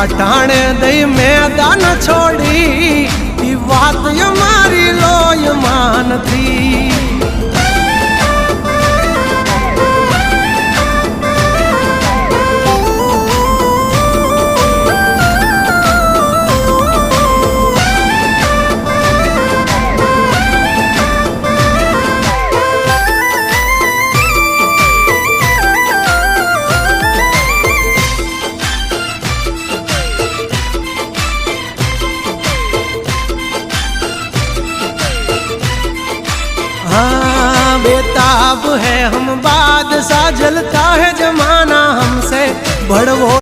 अटाणे दई मैदान छोड़ी ई बात मारी लोय मान थी। हाँ बेताब है हम बादशाह, जलता है जमाना हमसे बड़वो।